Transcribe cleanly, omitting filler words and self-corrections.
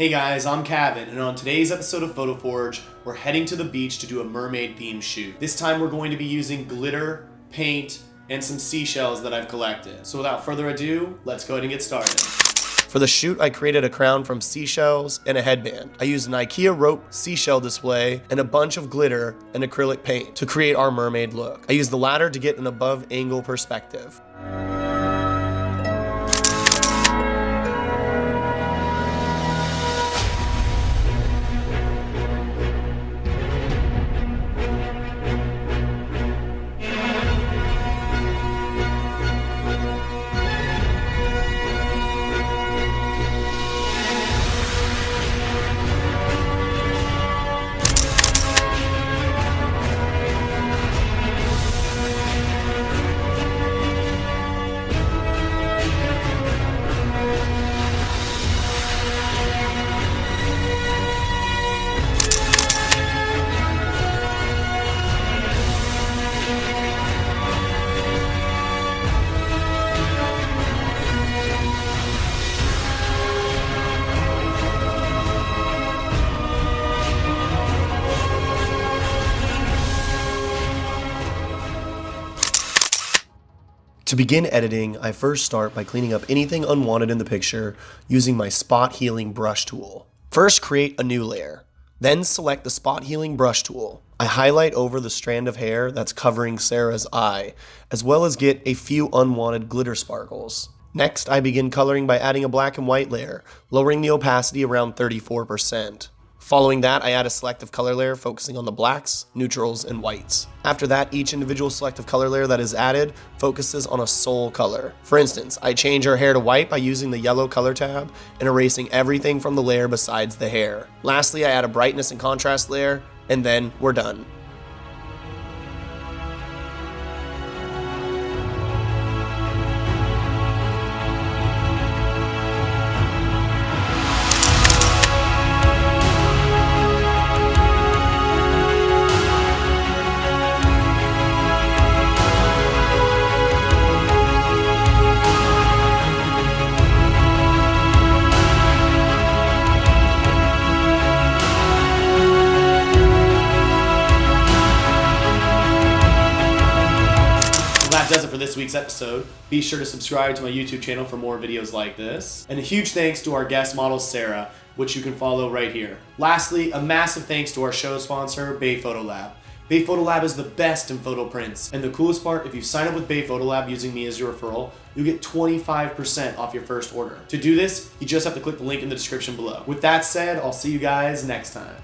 Hey guys, I'm Kavan, and on today's episode of PhotoForge, we're heading to the beach to do a mermaid theme shoot. This time we're going to be using glitter, paint, and some seashells that I've collected. So without further ado, let's go ahead and get started. For the shoot, I created a crown from seashells and a headband. I used an IKEA rope seashell display and a bunch of glitter and acrylic paint to create our mermaid look. I used the latter to get an above angle perspective. To begin editing, I first start by cleaning up anything unwanted in the picture using my spot healing brush tool. First, create a new layer. Then select the spot healing brush tool. I highlight over the strand of hair that's covering Sarah's eye, as well as get a few unwanted glitter sparkles. Next, I begin coloring by adding a black and white layer, lowering the opacity around 34%. Following that, I add a selective color layer focusing on the blacks, neutrals, and whites. After that, each individual selective color layer that is added focuses on a sole color. For instance, I change her hair to white by using the yellow color tab and erasing everything from the layer besides the hair. Lastly, I add a brightness and contrast layer, and then we're done. That does it for this week's episode. Be sure to subscribe to my YouTube channel for more videos like this. And a huge thanks to our guest model, Sara, which you can follow right here. Lastly, a massive thanks to our show sponsor, BayPhoto. BayPhoto is the best in photo prints. And the coolest part, if you sign up with BayPhoto using me as your referral, you get 25% off your first order. To do this, you just have to click the link in the description below. With that said, I'll see you guys next time.